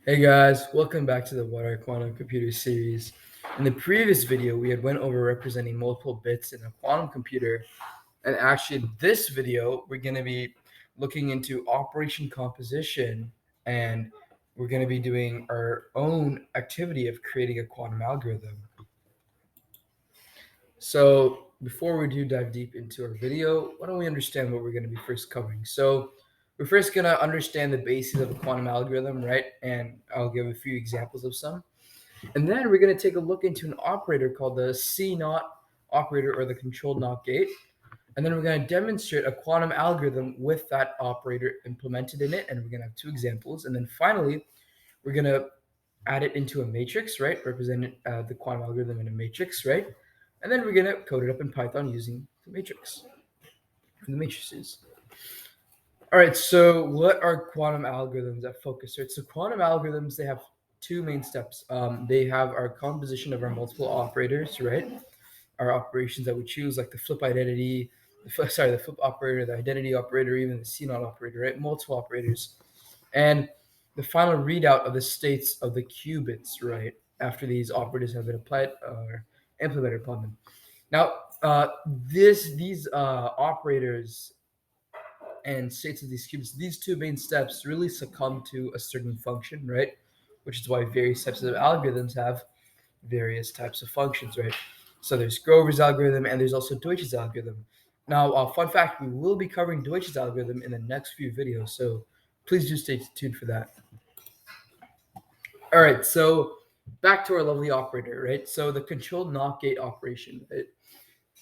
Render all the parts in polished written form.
Hey guys, welcome back to the What Are Quantum Computers series. In the previous video, we had went over representing multiple bits in a quantum computer, and actually this video, we're going to be looking into operation composition, and we're going to be doing our own activity of creating a quantum algorithm. So before we do dive deep into our video, why don't we understand what we're going to be first covering? So we're first going to understand the basis of a quantum algorithm, right? And I'll give a few examples of some. And then we're going to take a look into an operator called the C naught operator or the controlled NOT gate. And then we're going to demonstrate a quantum algorithm with that operator implemented in it. And we're going to have two examples. And then finally, we're going to add it into a matrix, right? Represent the quantum algorithm in a matrix, right? And then we're going to code it up in Python using the matrix, the matrices. All right, so what are quantum algorithms that focus? Right, so quantum algorithms, they have two main steps. They have our composition of our multiple operators, right? Our operations that we choose, like the flip identity, the flip operator, the identity operator, even the C naught operator, right? Multiple operators. And the final readout of the states of the qubits, right? After these operators have been applied or implemented upon them. Now, these operators and states of these cubes, these two main steps really succumb to a certain function, right? Which is why various types of algorithms have various types of functions, right? So there's Grover's algorithm and there's also Deutsch's algorithm. Now, fun fact, we will be covering Deutsch's algorithm in the next few videos, so please do stay tuned for that. All right, so back to our lovely operator, right? So the controlled NOT gate operation, right?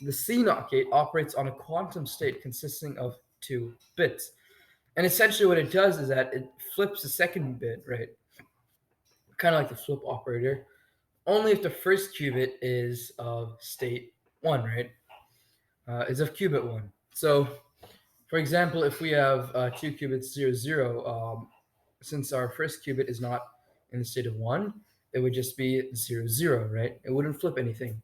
The C NOT gate operates on a quantum state consisting of two bits. And essentially, what it does is that it flips the second bit, right? Kind of like the flip operator, only if the first qubit is of state one, right? Is of qubit one. So, for example, if we have two qubits 0, 0, since our first qubit is not in the state of one, it would just be 0, 0, right? It wouldn't flip anything.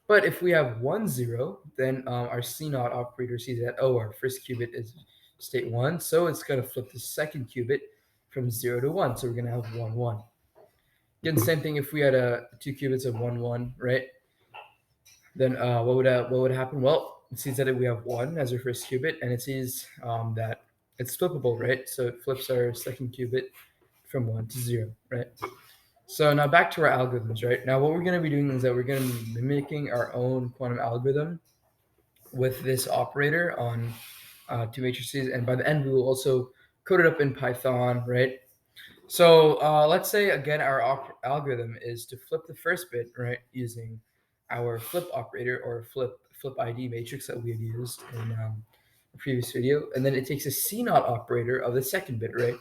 But if we have 1, 0, then our C naught operator sees that, oh, our first qubit is state 1, so it's going to flip the second qubit from 0 to 1. So we're going to have 1, 1. Again, same thing if we had two qubits of 1, 1, right? Then what would happen? Well, it sees that we have 1 as our first qubit, and it sees that it's flippable, right? So it flips our second qubit from 1 to 0, right? So now back to our algorithms, right? Now what we're going to be doing is that we're going to be mimicking our own quantum algorithm with this operator on two matrices, and by the end we will also code it up in Python, right? So let's say again our algorithm is to flip the first bit, right, using our flip operator or flip ID matrix that we had used in the previous video, and then it takes a C naught operator of the second bit, right?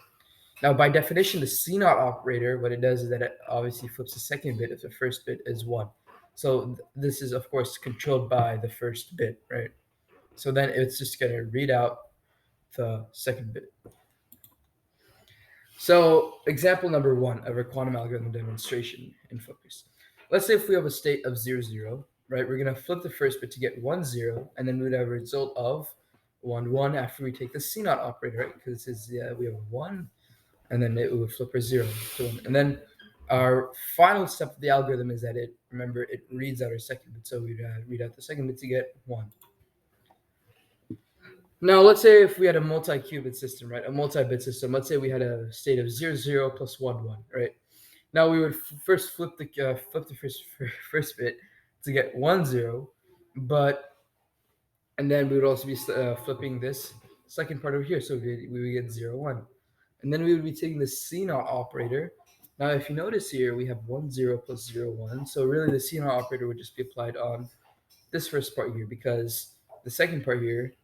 Now, by definition, the C naught operator, what it does is that it obviously flips the second bit if the first bit is 1. So this is, of course, controlled by the first bit, right? So then it's just going to read out the second bit. So example number 1 of our quantum algorithm demonstration in focus. Let's say if we have a state of 0, 0, right? We're going to flip the first bit to get 1, 0, and then we would have a result of 1, 1 after we take the C naught operator, right? Because this is, we have a 1, and then it would flip a 0 to 1. And then our final step of the algorithm is that it reads out our second bit. So we'd read out the second bit to get 1. Now, let's say if we had a multi-qubit system, right? A multi-bit system. Let's say we had a state of 0, 0 plus 1, 1, right? Now we would first flip the first bit to get 1, 0, but and then we would also be flipping this second part over here. So we would get 0, 1. And then we would be taking the C naught operator. Now, if you notice here, we have 1, 0 plus 0, 1. So really the C naught operator would just be applied on this first part here because the second part here,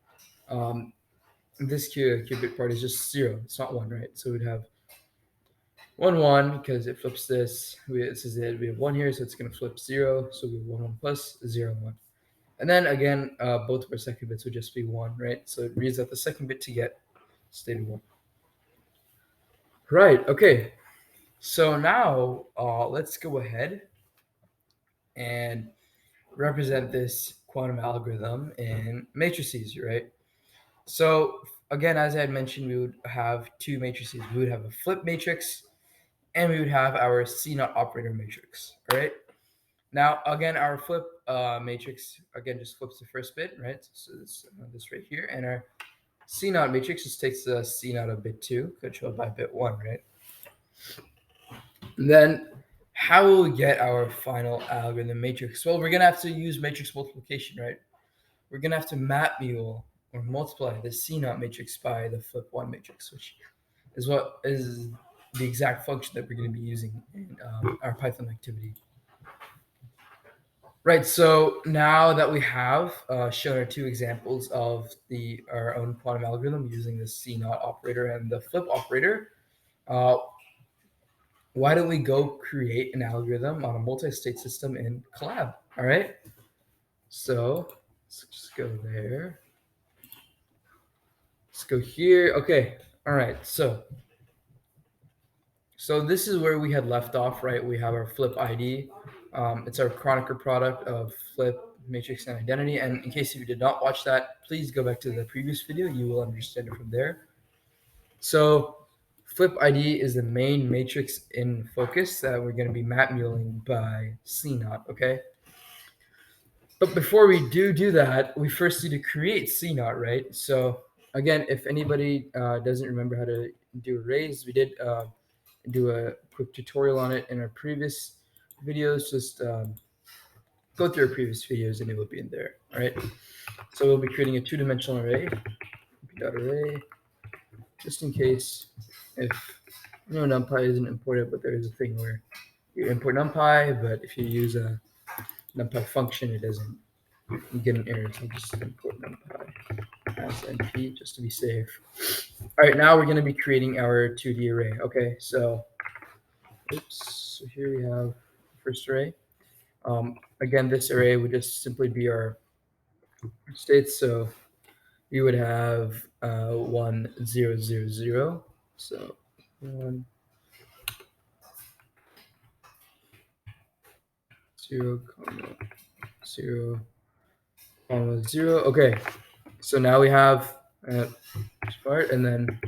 um, this qubit part is just 0. It's not 1, right? So we'd have 1, 1 because it flips this. This is it. We have 1 here, so it's going to flip 0. So we have 1, 1 plus 0, 1. And then again, both of our second bits would just be 1, right? So it reads out the second bit to get state of 1. Right, okay. So now let's go ahead and represent this quantum algorithm in matrices, right? So again, as I had mentioned, we would have two matrices. We would have a flip matrix and we would have our C naught operator matrix. All right. Now, again, our flip matrix, again, just flips the first bit, right? So this right here. And our C naught matrix just takes the C naught of bit 2, controlled by bit 1, right? And then how will we get our final algorithm matrix? Well, we're going to have to use matrix multiplication, right? We're going to have to map mule or multiply the C naught matrix by the flip 1 matrix, which is what is the exact function that we're going to be using in our Python activity. Right, so now that we have shown our two examples of our own quantum algorithm using the C naught operator and the flip operator, why don't we go create an algorithm on a multi-state system in Colab? All right, so let's just go there. Let's go here. Okay, all right, so this is where we had left off, right? We have our flip ID. It's our Kronecker product of flip, matrix, and identity. And in case you did not watch that, please go back to the previous video. You will understand it from there. So flip ID is the main matrix in focus that we're going to be map muling by C naught, okay? But before we do that, we first need to create C naught, right? So again, if anybody doesn't remember how to do arrays, we did do a quick tutorial on it in our previous videos. Just go through our previous videos and it will be in there. All right. So we'll be creating a two-dimensional array, array, just in case if NumPy isn't imported, but there is a thing where you import NumPy, but if you use a NumPy function, it doesn't. You get an error. So just import NumPy as NP just to be safe. All right, now we're going to be creating our 2D array. Okay, so so here we have the first array. Again, this array would just simply be our states. So we would have 1, 0, 0, 0. So 1, 0, 0, 0. Okay, so now we have this part, and then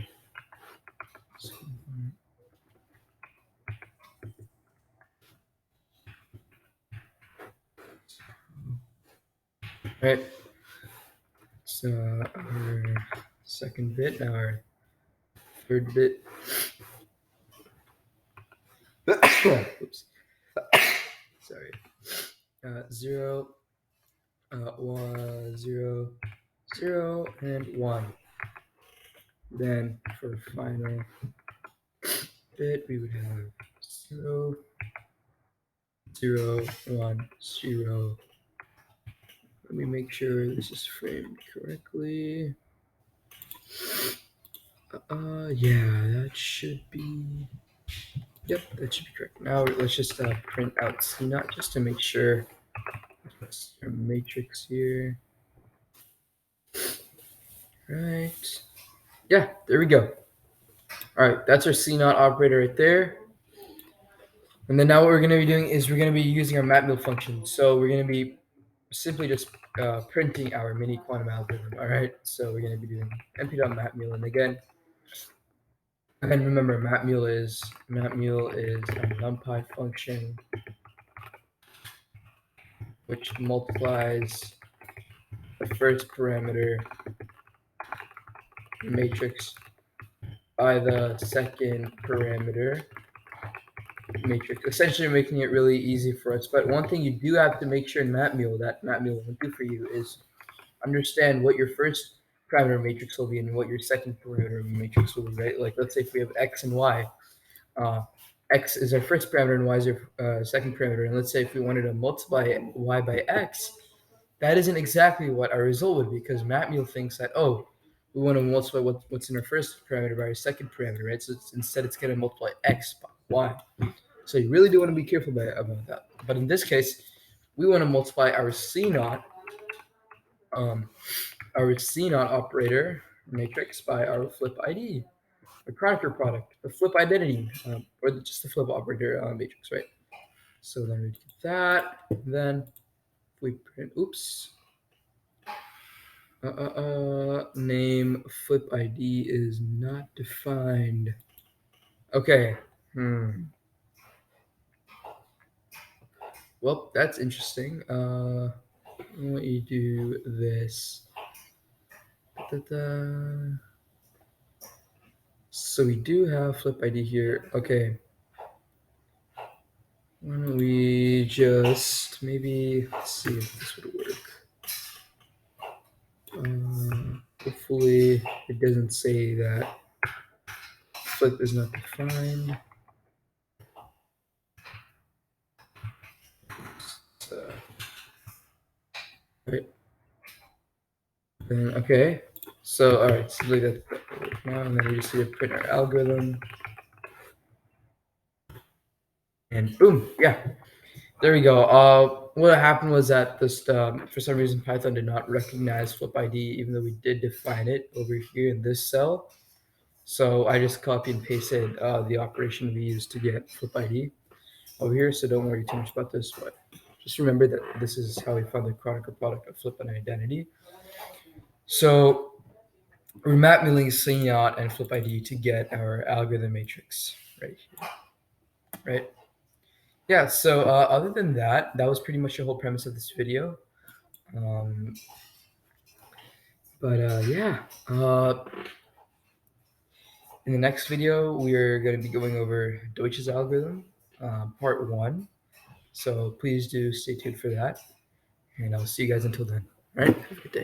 right. So our second bit, now our third bit. Oops. Sorry. 0, 1, 0, 0, and 1. Then for final bit, we would have 0, 0, 1, 0. Let me make sure this is framed correctly. Yeah, that should be. Yep, that should be correct. Now let's just print out C naught just to make sure. That's our matrix here. Right. Yeah, there we go. All right, that's our C naught operator right there. And then now what we're going to be doing is we're going to be using our mapmule function. So we're going to be simply just printing our mini quantum algorithm. All right, so we're going to be doing np.mapmule, and again, remember mapmule is a NumPy function which multiplies the first parameter matrix by the second parameter matrix, essentially making it really easy for us. But one thing you do have to make sure in mapmule that mapmule will do for you is understand what your first parameter matrix will be and what your second parameter matrix will be, right? Like let's say if we have x and y, x is our first parameter and y is our second parameter. And let's say if we wanted to multiply y by x, that isn't exactly what our result would be, because mapmule thinks that, oh, we want to multiply what's in our first parameter by our second parameter, right? So instead it's going to multiply x by y. So you really do want to be careful about that. But in this case, we want to multiply our C naught operator matrix by our flip ID, the Kronecker product, the flip identity, or just the flip operator matrix, right? So then we get that. Then we print, oops. Name flip ID is not defined. Okay, Well, that's interesting. Let you do this. Da-da-da. So we do have flip ID here. Okay. Why don't we just maybe see if this would work. Hopefully it doesn't say that flip is not defined. So, right. Then okay. So all right, so that now, and then we just need to print our algorithm. And boom, yeah. There we go. What happened was that this for some reason Python did not recognize flip ID, even though we did define it over here in this cell. So I just copy and pasted the operation we used to get flip ID over here. So don't worry too much about this, but just remember that this is how we found the Chronicle product of flip and identity. So we're map milling Signaut and flip ID to get our algorithm matrix right here, right? Yeah, so other than that, that was pretty much the whole premise of this video. But yeah, in the next video, we're going to be going over Deutsch's algorithm, part 1. So please do stay tuned for that. And I'll see you guys until then. All right, have a good day.